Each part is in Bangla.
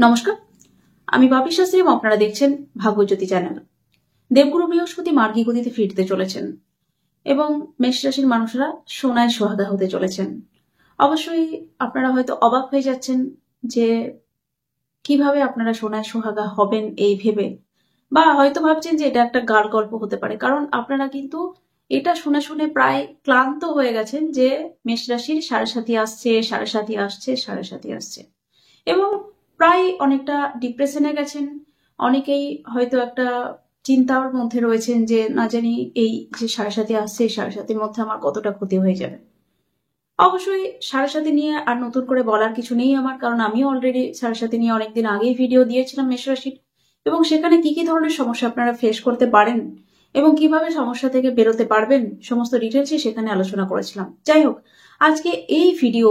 নমস্কার, আমি বাপি শাস্ত্রী এবং আপনারা দেখছেন ভাগ্যজ্যোতি চ্যানেল। দেবগুরু বৃহস্পতি মার্গী গতিতে ফিরতে চলেছেন এবং মেষ রাশির মানুষরা সোনায় সোহাগা হতে চলেছেন। অবশ্যই আপনারা হয়তো অবাক হয়ে যাচ্ছেন যে কিভাবে আপনারা সোনায় সোহাগা হবেন এই ভেবে, বা হয়তো ভাবছেন যে এটা একটা গাল গল্প হতে পারে, কারণ আপনারা কিন্তু এটা শুনে শুনে প্রায় ক্লান্ত হয়ে গেছেন যে মেষ রাশির সাড়ে সাথী আসছে এবং প্রায় অনেকটা ডিপ্রেশনে গেছেন। অনেকেই হয়তো একটা চিন্তার মধ্যে রয়েছেন যে না জানি এই যে সাড়ে সাথীর মধ্যে আমার কতটা ক্ষতি হয়ে যাবে। অবশ্যই সাথী নিয়ে আর নতুন করে বলার কিছু নেই আমার, কারণ আমিও অলরেডি সাথী নিয়ে অনেকদিন আগেই ভিডিও দিয়েছিলাম মেষ রাশির, এবং সেখানে কি কি ধরনের সমস্যা আপনারা ফেস করতে পারেন এবং কিভাবে সমস্যা থেকে বেরোতে পারবেন সমস্ত ডিটেলসই সেখানে আলোচনা করেছিলাম। যাই হোক, আজকে এই ভিডিও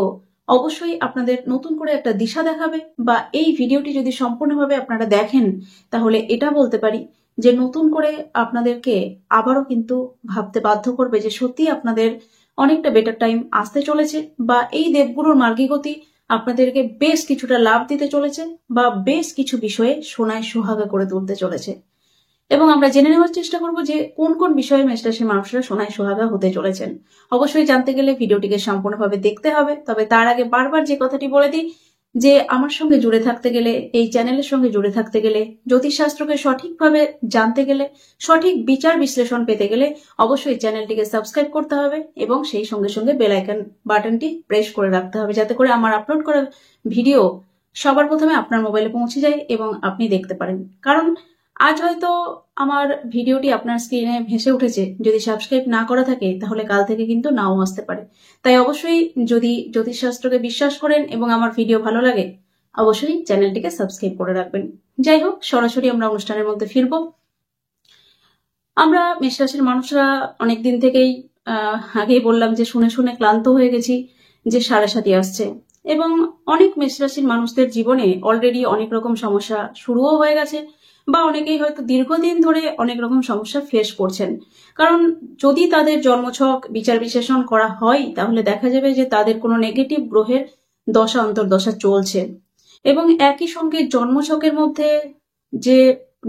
অবশ্যই আপনাদের নতুন করে একটা দিশা দেখাবে, বা এই ভিডিওটি যদি সম্পূর্ণভাবে আপনারা দেখেন তাহলে এটা বলতে পারি যে নতুন করে আপনাদেরকে আবারও কিন্তু ভাবতে বাধ্য করবে যে সত্যি আপনাদের অনেকটা বেটার টাইম আসতে চলেছে, বা এই দেবগুরুর মার্গী গতি আপনাদেরকে বেশ কিছুটা লাভ দিতে চলেছে, বা বেশ কিছু বিষয়ে সোনায় সোহাগা করে তুলতে চলেছে। এবং আমরা জেনে নেওয়ার চেষ্টা করব যে কোন কোন বিষয়ে মেষ রাশির মানুষরা সোনায় সোহাগা হতে চলেছেন। অবশ্যই জানতে গেলে ভিডিওটিকে সম্পূর্ণভাবে দেখতে হবে। তবে তার আগে বারবার যে কথাটি বলে দিই যে আমার সঙ্গে জুড়ে থাকতে গেলে, এই চ্যানেলের সঙ্গে জুড়ে থাকতে গেলে, জ্যোতিষশাস্ত্রকে সঠিকভাবে জানতে গেলে, সঠিক বিচার বিশ্লেষণ পেতে গেলে অবশ্যই চ্যানেলটিকে সাবস্ক্রাইব করতে হবে এবং সেই সঙ্গে সঙ্গে বেল আইকন বাটনটি প্রেস করে রাখতে হবে, যাতে করে আমার আপলোড করা ভিডিও সবার প্রথমে আপনার মোবাইলে পৌঁছে যায় এবং আপনি দেখতে পারেন। কারণ আজ হয়তো আমার ভিডিওটি আপনার স্ক্রিনে ভেসে উঠেছে, যদি সাবস্ক্রাইব না করা থাকে তাহলে কাল থেকে কিন্তু নাও আসতে পারে। তাই অবশ্যই যদি জ্যোতিষশাস্ত্রকে বিশ্বাস করেন এবং আমার ভিডিও ভালো লাগে অবশ্যই চ্যানেলটিকে সাবস্ক্রাইব করে রাখবেন। যাই হোক, সরাসরি আমরা অনুষ্ঠানের মধ্যে ফিরব। আমরা মেষ রাশির মানুষরা অনেকদিন থেকেই আগেই বললাম যে শুনে শুনে ক্লান্ত হয়ে গেছি যে সাথী আসছে, এবং অনেক মেষ রাশির মানুষদের জীবনে অলরেডি অনেক রকম সমস্যা শুরুও হয়ে গেছে, বা অনেকেই হয়তো দীর্ঘদিন ধরে অনেক রকম সমস্যা ফেস করছেন। কারণ যদি তাদের জন্মছক বিচার বিশ্লেষণ করা হয় তাহলে দেখা যাবে যে তাদের কোনো নেগেটিভ গ্রহের দশা অন্তর্দশা চলছে, এবং একই সঙ্গে জন্মছকের মধ্যে যে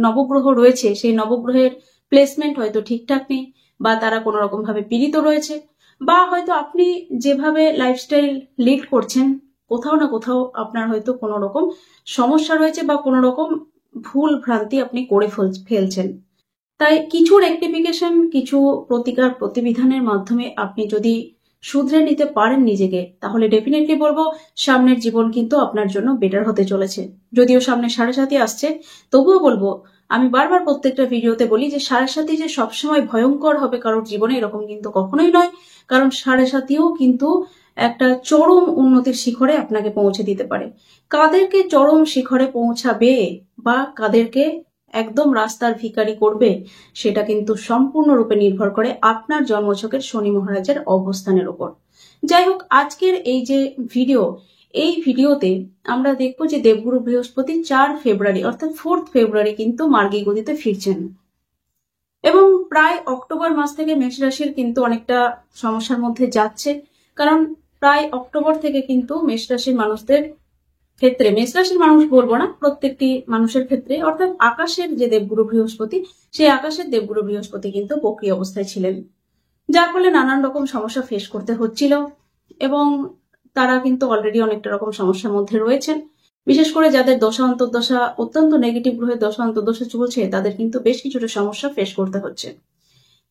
নবগ্রহ রয়েছে সেই নবগ্রহের প্লেসমেন্ট হয়তো ঠিকঠাক নেই, বা তারা কোনো রকম ভাবে পীড়িত রয়েছে, বা হয়তো আপনি যেভাবে লাইফস্টাইল লিড করছেন কোথাও না কোথাও আপনার হয়তো কোনো রকম সমস্যা রয়েছে, বা কোনো রকম ভুল ভ্রান্তি আপনি করে ফেলছেন। তাই কিছু রেকটিফিকেশন, কিছু প্রতিকার প্রতিবিধানের মাধ্যমে আপনি যদি শুধরে নিতে পারেন নিজেকে, তাহলে ডেফিনেটলি বলবো সামনের জীবন কিন্তু আপনার জন্য বেটার হতে চলেছে। যদিও সামনে সাথী আসছে, তবুও বলবো, আমি বারবার প্রত্যেকটা ভিডিওতে বলি যে সাথী যে সবসময় ভয়ঙ্কর হবে কারোর জীবনে এরকম কিন্তু কখনোই নয়, কারণ সাথীও কিন্তু একটা চরম উন্নতির শিখরে আপনাকে পৌঁছে দিতে পারে। কাদেরকে চরম শিখরে পৌঁছাবে বা কাদেরকে একদম রাস্তার ভিখারি করবে সেটা কিন্তু সম্পূর্ণরূপে নির্ভর করে আপনার জন্মছকের শনি মহারাজের অবস্থানের উপর। যাই হোক, আজকের এই যে ভিডিও, এই ভিডিওতে আমরা দেখবো যে দেবগুরু বৃহস্পতি 4 ফেব্রুয়ারি অর্থাৎ 4th ফেব্রুয়ারি কিন্তু মার্গী গতিতে ফিরছেন, এবং প্রায় অক্টোবর মাস থেকে মেষ রাশির কিন্তু অনেকটা সমস্যার মধ্যে যাচ্ছে। কারণ প্রায় অক্টোবর থেকে কিন্তু মেষ রাশির মানুষদের ক্ষেত্রে, মেষ রাশির মানুষ বলবো না, প্রত্যেকটি মানুষের ক্ষেত্রে, অর্থাৎ আকাশের যে দেবগুরু বৃহস্পতি, সেই আকাশের দেবগুরু বৃহস্পতি কিন্তু বক্রী অবস্থায় ছিলেন, যার ফলে নানান রকম সমস্যা ফেস করতে হচ্ছিল, এবং তারা কিন্তু অলরেডি অনেকটা রকম সমস্যার মধ্যে রয়েছেন। বিশেষ করে যাদের দশা অন্তর্দশা অত্যন্ত নেগেটিভ গ্রহের দশা অন্তর্দশা চলছে তাদের কিন্তু বেশ কিছুটা সমস্যা ফেস করতে হচ্ছে।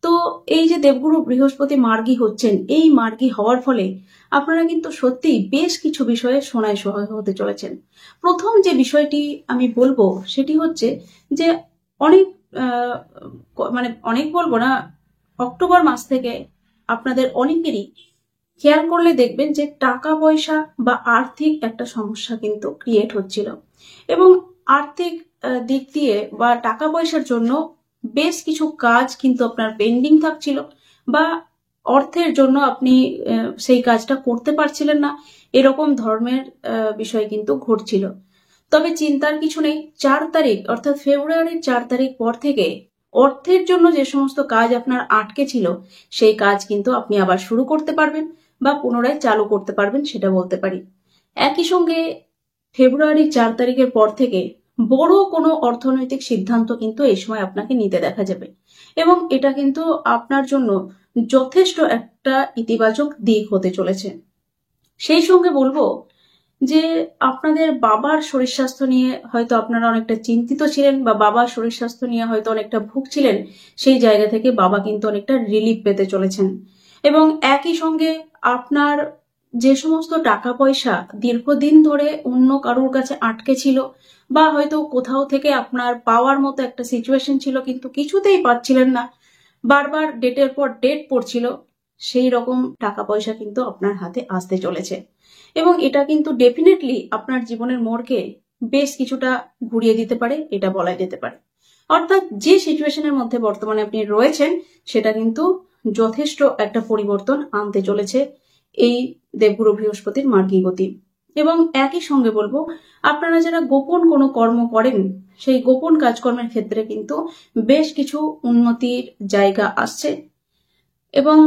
তো এই যে দেবগুরু বৃহস্পতি মার্গী হচ্ছেন, এই মার্গী হওয়ার ফলে আপনারা কিন্তু সত্যি বেশ কিছু বিষয়ে সোনায় সোহাগা হতে চলেছেন। প্রথম যে বিষয়টি আমি বলবো সেটি হচ্ছে যে অনেক অনেক বলবো না, অক্টোবর মাস থেকে আপনাদের অনেকেরই খেয়াল করলে দেখবেন যে টাকা পয়সা বা আর্থিক একটা সমস্যা কিন্তু ক্রিয়েট হচ্ছিল, এবং আর্থিক দিক দিয়ে বা টাকা পয়সার জন্য বেশ কিছু কাজ কিন্তু আপনার পেন্ডিং থাকছিল, বা অর্থের জন্য আপনি সেই কাজটা করতে পারছিলেন না, এরকম ধর্মের বিষয় কিন্তু ঘটছিল। তবে চিন্তার কিছু নেই, 4 তারিখ অর্থাৎ ফেব্রুয়ারির 4 তারিখ পর থেকে অর্থের জন্য যে সমস্ত কাজ আপনার আটকে ছিল সেই কাজ কিন্তু আপনি আবার শুরু করতে পারবেন বা পুনরায় চালু করতে পারবেন, সেটা বলতে পারি। একই সঙ্গে ফেব্রুয়ারি 4 তারিখের পর থেকে বড় কোনো অর্থনৈতিক সিদ্ধান্ত কিন্তু এই সময় আপনাকে নিতে দেখা যাবে, এবং এটা কিন্তু আপনার জন্য যথেষ্ট একটা ইতিবাচক দিক হতে চলেছে। সেই সঙ্গে বলবো যে আপনাদের বাবার শরীর স্বাস্থ্য নিয়ে হয়তো আপনারা অনেকটা চিন্তিত ছিলেন, বা বাবার শরীর স্বাস্থ্য নিয়ে হয়তো অনেকটা ভুগছিলেন, সেই জায়গা থেকে বাবা কিন্তু অনেকটা রিলিফ পেতে চলেছেন। এবং একই সঙ্গে আপনার যে সমস্ত টাকা পয়সা দীর্ঘদিন ধরে অন্য কারোর কাছে আটকে ছিল, বা হয়তো কোথাও থেকে আপনার পাওয়ার মতো একটা সিচুয়েশন ছিল কিন্তু কিছুতেই পাচ্ছিলেন না, বারবার ডেটের পর ডেট পড়ছিল, সেই রকম টাকা পয়সা কিন্তু আপনার হাতে আসতে চলেছে। এবং এটা কিন্তু ডেফিনেটলি আপনার জীবনের মোড়কে বেশ কিছুটা ঘুরিয়ে দিতে পারে, এটা বলা যেতে পারে। অর্থাৎ যে সিচুয়েশনের মধ্যে বর্তমানে আপনি রয়েছেন সেটা কিন্তু যথেষ্ট একটা পরিবর্তন আনতে চলেছে এই দেবগুরু বৃহস্পতির মার্গী গতি। এবং একই সঙ্গে বলবো, আপনারা যারা গোপন কোনো কর্ম করেন সেই গোপন কাজকর্মের ক্ষেত্রে কিন্তু বেশ কিছু উন্নতির জায়গা আসছে, এবং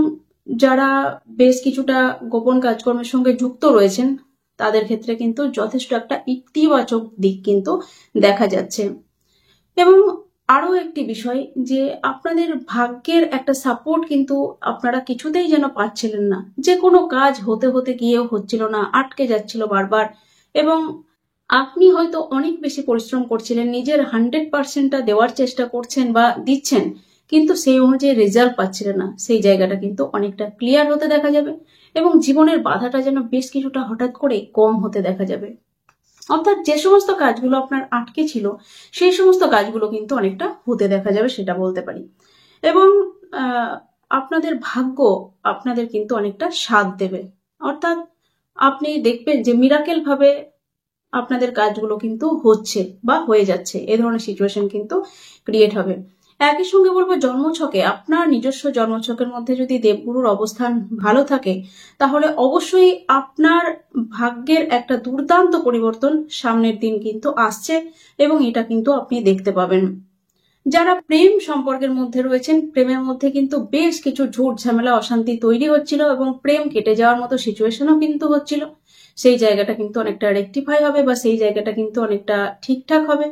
যারা বেশ কিছুটা গোপন কাজকর্মের সঙ্গে যুক্ত রয়েছেন তাদের ক্ষেত্রে কিন্তু যথেষ্ট একটা ইতিবাচক দিক কিন্তু দেখা যাচ্ছে। এবং আরো একটি বিষয়, যে আপনাদের ভাগ্যের একটা সাপোর্ট কিন্তু আপনারা কিছুতেই যেন পাচ্ছিলেন না, যে কোনো কাজ হতে হতে গিয়েও হচ্ছিল না, আটকে যাচ্ছিল বারবার, এবং আপনি হয়তো অনেক বেশি পরিশ্রম করছিলেন, নিজের 100%টা দেওয়ার চেষ্টা করছেন বা দিচ্ছেন, কিন্তু সেই অনুযায়ী রেজাল্ট পাচ্ছিলেন না, সেই জায়গাটা কিন্তু অনেকটা ক্লিয়ার হতে দেখা যাবে, এবং জীবনের বাধাটা যেন বেশ কিছুটা হঠাৎ করে কম হতে দেখা যাবে। অর্থাৎ যে সমস্ত কাজগুলো আপনার আটকে ছিল সেই সমস্ত কাজগুলো কিন্তু অনেকটা হতে দেখা যাবে, সেটা বলতে পারি। এবং আপনাদের ভাগ্য আপনাদের কিন্তু অনেকটা সাথ দেবে। অর্থাৎ আপনি দেখবেন যে মিরাকেল ভাবে আপনাদের কাজগুলো কিন্তু হচ্ছে বা হয়ে যাচ্ছে, এ ধরনের সিচুয়েশন কিন্তু ক্রিয়েট হবে। একই সঙ্গে বলবো, জন্মছকে আপনার নিজস্ব জন্মছকের মধ্যে যদি দেবগুরুর অবস্থান ভালো থাকে তাহলে অবশ্যই আপনার ভাগ্যের একটা দুর্দান্ত পরিবর্তন সামনের দিন কিন্তু আসছে, এবং এটা কিন্তু আপনি দেখতে পাবেন। যারা প্রেম সম্পর্কের মধ্যে রয়েছেন, প্রেমের মধ্যে কিন্তু বেশ কিছু ঝুট ঝামেলা অশান্তি তৈরি হচ্ছিল, এবং প্রেম কেটে যাওয়ার মতো সিচুয়েশনও কিন্তু হচ্ছিল, সেই জায়গাটা কিন্তু অনেকটা রেকটিফাই হবে, বা সেই জায়গাটা কিন্তু অনেকটা ঠিকঠাক হবে,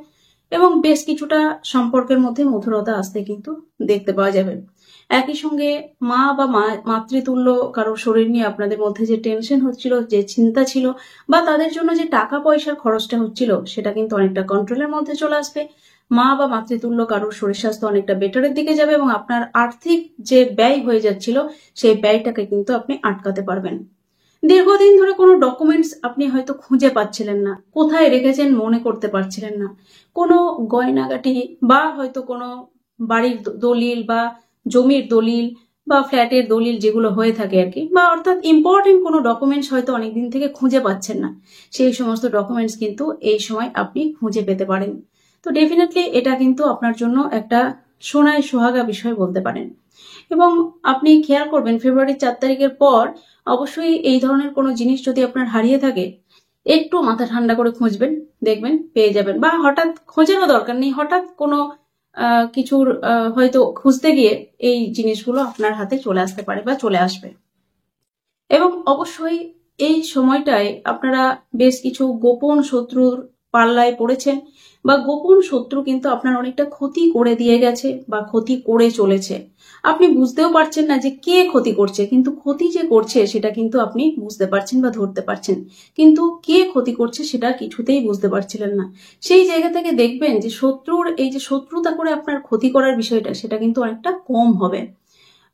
এবং বেশ কিছুটা সম্পর্কের মধ্যে মধুরতা আসতে কিন্তু দেখতে পাওয়া যাবে। একই সঙ্গে মা বা মাতৃতুল্য কারোর শরীর নিয়ে আপনাদের মধ্যে যে টেনশন হচ্ছিল, যে চিন্তা ছিল, বা তাদের জন্য যে টাকা পয়সার খরচটা হচ্ছিল, সেটা কিন্তু অনেকটা কন্ট্রোলের মধ্যে চলে আসবে। মা বা মাতৃতুল্য কারোর শরীর স্বাস্থ্য অনেকটা বেটারের দিকে যাবে, এবং আপনার আর্থিক যে ব্যয় হয়ে যাচ্ছিল সেই ব্যয়টাকে কিন্তু আপনি আটকাতে পারবেন। দীর্ঘদিন ধরে কোনো ডকুমেন্টস আপনি হয়তো খুঁজে পাচ্ছিলেন না, কোথায় রেখেছেন মনে করতে পারছিলেন না, কোনো গয়নাগাটি বা হয়তো কোনো বাড়ির দলিল বা জমির দলিল বা ফ্ল্যাটের দলিল যেগুলো হয়ে থাকে আর কি, বা অর্থাৎ ইম্পর্টেন্ট কোনো ডকুমেন্টস হয়তো অনেকদিন থেকে খুঁজে পাচ্ছেন না, সেই সমস্ত ডকুমেন্টস কিন্তু এই সময় আপনি খুঁজে পেতে পারেন। তো ডেফিনেটলি এটা কিন্তু আপনার জন্য একটা সোনায় সোহাগা বিষয় বলতে পারেন। এবং আপনি খেয়াল করবেন ফেব্রুয়ারি 4 তারিখের পর অবশ্যই এই ধরনের কোনো জিনিস যদি আপনার হারিয়ে থাকে, একটু মাথা ঠান্ডা করে খুঁজবেন, দেখবেন পেয়ে যাবেন। বা হঠাৎ খোঁজারও দরকার নেই, হঠাৎ কোনো কিছুর হয়তো খুঁজতে গিয়ে এই জিনিসগুলো আপনার হাতে চলে আসতে পারে বা চলে আসবে। এবং অবশ্যই এই সময়টায় আপনারা বেশ কিছু গোপন শত্রুর পাল্লায় পড়েছেন, বা গোপন শত্রু কিন্তু আপনার অনেকটা ক্ষতি করে দিয়ে গেছে বা ক্ষতি করে চলেছে। আপনি বুঝতেও পারছেন না যে কে ক্ষতি করছে, কিন্তু ক্ষতি যে করছে সেটা কিন্তু আপনি বুঝতে পারছেন বা ধরতে পারছেন, কিন্তু কে ক্ষতি করছে সেটা কিছুতেই বুঝতে পারছিলেন না। সেই জায়গা থেকে দেখবেন যে শত্রুর এই যে শত্রুতা করে আপনার ক্ষতি করার বিষয়টা, সেটা কিন্তু অনেকটা কম হবে।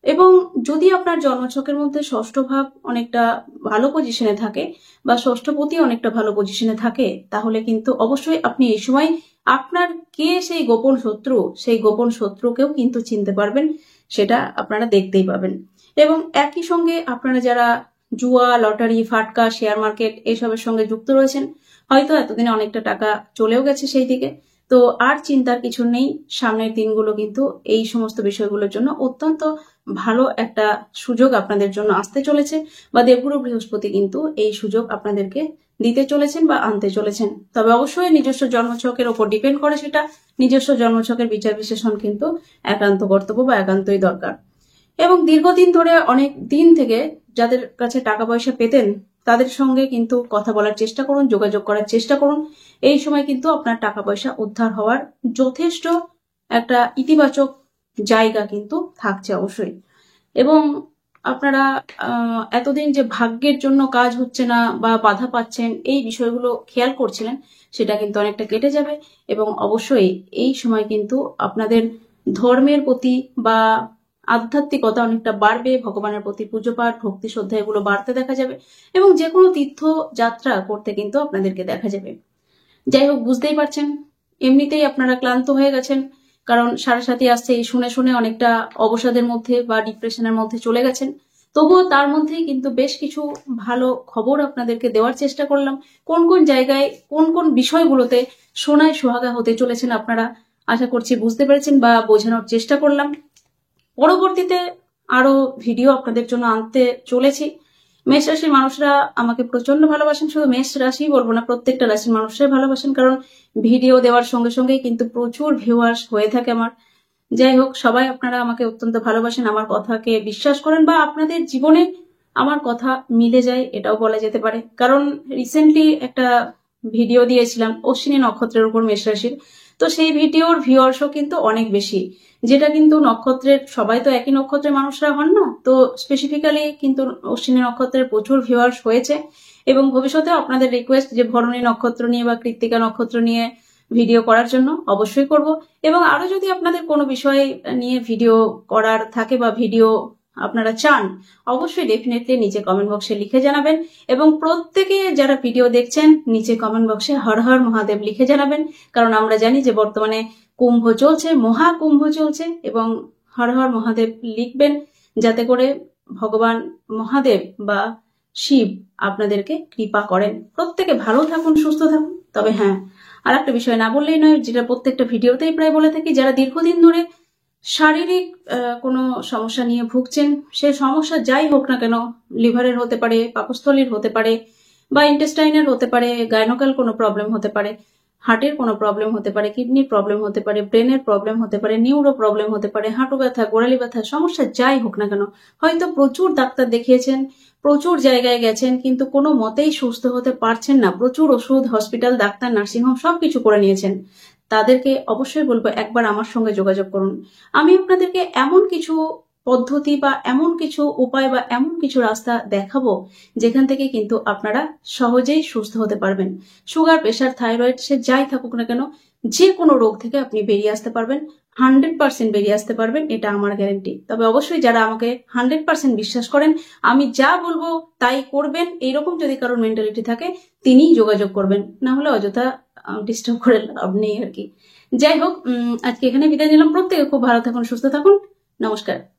এবং যদি আপনার জন্মছকের মধ্যে ষষ্ঠ ভাব অনেকটা ভালো পজিশনে থাকে, বা ষষ্ঠপতি অনেকটা ভালো পজিশনে থাকে, তাহলে কিন্তু অবশ্যই আপনি এই সময় আপনার কে সেই গোপন শত্রু, সেই গোপন শত্রুকেও কিন্তু চিনতে পারবেন, সেটা আপনারা দেখতেই পাবেন। এবং একই সঙ্গে আপনারা যারা জুয়া, লটারি, ফাটকা, শেয়ার মার্কেট এসবের সঙ্গে যুক্ত রয়েছেন, হয়তো এতদিনে অনেকটা টাকা চলেও গেছে সেই দিকে, তো আর চিন্তার কিছু নেই। সামনের দিনগুলো কিন্তু এই সমস্ত বিষয়গুলোর জন্য অত্যন্ত ভালো একটা সুযোগ আপনাদের জন্য আসতে চলেছে, বা দেবগুরু বৃহস্পতি কিন্তু এই সুযোগ আপনাদেরকে দিতে চলেছেন বা আনতে চলেছেন। তবে অবশ্যই নিজস্ব জন্মছকের ওপর ডিপেন্ড করে, সেটা নিজস্ব জন্মছকের বিচার বিশ্লেষণ কিন্তু একান্ত কর্তব্য বা একান্তই দরকার। এবং দীর্ঘদিন ধরে অনেক দিন থেকে যাদের কাছে টাকা পয়সা পেতেন তাদের সঙ্গে কিন্তু কথা বলার চেষ্টা করুন, যোগাযোগ করার চেষ্টা করুন। এই সময় কিন্তু আপনার টাকা পয়সা উদ্ধার হওয়ার যথেষ্ট একটা ইতিবাচক জায়গা কিন্তু থাকছে অবশ্যই। এবং আপনারা এতদিন যে ভাগ্যের জন্য কাজ হচ্ছে না বা বাধা পাচ্ছেন, এই বিষয়গুলো খেয়াল করছিলেন, সেটা কিন্তু অনেকটা কেটে যাবে। এবং অবশ্যই এই সময় কিন্তু আপনাদের ধর্মের প্রতি বা আধ্যাত্মিকতা অনেকটা বাড়বে, ভগবানের প্রতি পুজো পাঠ, ভক্তি শ্রদ্ধা এগুলো বাড়তে দেখা যাবে। এবং যে কোনো তীর্থ যাত্রা করতে কিন্তু আপনাদেরকে দেখা যাবে। যাই হোক, বুঝতেই পারছেন এমনিতেই আপনারা ক্লান্ত হয়ে গেছেন, কারণ সাড়ে আসছে, এই শুনে শুনে অনেকটা অবসাদের মধ্যে বা ডিপ্রেশনের মধ্যে চলে গেছেন। তবুও তার মধ্যেই কিন্তু বেশ কিছু ভালো খবর আপনাদেরকে দেওয়ার চেষ্টা করলাম। কোন কোন জায়গায় কোন কোন বিষয়গুলোতে সোনায় সোহাগা হতে চলেছেন আপনারা, আশা করছি বুঝতে পেরেছেন বা বোঝানোর চেষ্টা করলাম। পরবর্তীতে আরো ভিডিও আপনাদের জন্য আনতে চলেছি। মেষ রাশির মানুষরা আমাকে প্রচন্ড ভালোবাসেন, শুধু মেষ রাশি বলবো না, প্রত্যেকটা রাশির মানুষরাই ভালোবাসেন, কারণ ভিডিও দেওয়ার সঙ্গে সঙ্গেই কিন্তু প্রচুর ভিউয়ার্স হয়ে থাকে আমার। যাই হোক, সবাই আপনারা আমাকে অত্যন্ত ভালোবাসেন, আমার কথাকে বিশ্বাস করেন বা আপনাদের জীবনে আমার কথা মিলে যায় এটাও বলা যেতে পারে। কারণ রিসেন্টলি একটা ভিডিও দিয়েছিলাম অশ্বিনী নক্ষত্রের উপর মেষ রাশির, তো সেই ভিডিওর ভিউয়ার্সও কিন্তু অনেক বেশি, যেটা কিন্তু নক্ষত্রের সবাই তো একই নক্ষত্রের মানুষরা হন না, তো স্পেসিফিক্যালি কিন্তু অশ্বিনী নক্ষত্রের প্রচুর ভিউয়ার্স হয়েছে। এবং ভবিষ্যতে আপনাদের রিকোয়েস্ট যে ভরণী নক্ষত্র নিয়ে বা কৃত্তিকা নক্ষত্র নিয়ে ভিডিও করার জন্য অবশ্যই করব। এবং আরো যদি আপনাদের কোনো বিষয় নিয়ে ভিডিও করার থাকে বা ভিডিও আপনারা চান, অবশ্যই ডেফিনেটলি নিচে কমেন্ট বক্সে লিখে জানাবেন। এবং প্রত্যেকে যারা ভিডিও দেখছেন নিচে কমেন্ট বক্সে হর হর মহাদেব লিখে জানাবেন, কারণ আমরা জানি যে বর্তমানে কুম্ভ চলছে, মহাকুম্ভ চলছে, এবং হর হর মহাদেব লিখবেন যাতে করে ভগবান মহাদেব বা শিব আপনাদেরকে কৃপা করেন। প্রত্যেকে ভালো থাকুন, সুস্থ থাকুন। তবে হ্যাঁ, আর একটা বিষয় না বললেই নয়, যেটা প্রত্যেকটা ভিডিওতেই প্রায় বলে থাকি, যারা দীর্ঘদিন ধরে শারীরিক কোনো সমস্যা নিয়ে ভুগছেন, সে সমস্যা যাই হোক না কেন, লিভারের হতে পারে, পাকস্থলীর হতে পারে, বা ইন্টেস্টাইনের হতে পারে, গাইনোকাল কোনো প্রবলেম হতে পারে, হার্টের কোনো প্রবলেম হতে পারে, কিডনির প্রবলেম হতে পারে, ব্রেনের প্রবলেম হতে পারে, নিউরো প্রবলেম হতে পারে, হাঁটু ব্যথা, গোড়ালি ব্যথা, সমস্যা যাই হোক না কেন, হয়তো প্রচুর ডাক্তার দেখিয়েছেন, প্রচুর জায়গায় গেছেন, কিন্তু কোনো মতেই সুস্থ হতে পারছেন না, প্রচুর ওষুধ, হসপিটাল, ডাক্তার, নার্সিংহোম সবকিছু করে নিয়েছেন, তাদেরকে অবশ্যই বলবো একবার আমার সঙ্গে যোগাযোগ করুন। আমি আপনাদেরকে এমন কিছু পদ্ধতি বা এমন কিছু উপায় বা এমন কিছু রাস্তা দেখাবো যেখান থেকে কিন্তু আপনারা সহজেই সুস্থ হতে পারবেন। সুগার, প্রেশার, থাইরয়েড, সে যাই থাকুক না কেন, যে কোনো রোগ থেকে আপনি বেরিয়ে আসতে পারবেন, 100% বেরিয়ে আসতে পারবেন, এটা আমার গ্যারেন্টি। তবে অবশ্যই যারা আমাকে 100% বিশ্বাস করেন, আমি যা বলবো তাই করবেন, এইরকম যদি কারোর মেন্টালিটি থাকে, তিনিই যোগাযোগ করবেন, না হলে অযথা ডিস্টার্ব করে লাভ নেই আর কি। যাই হোক, আজকে এখানে বিদায় নিলাম। প্রত্যেকে খুব ভালো থাকুন, সুস্থ থাকুন। নমস্কার।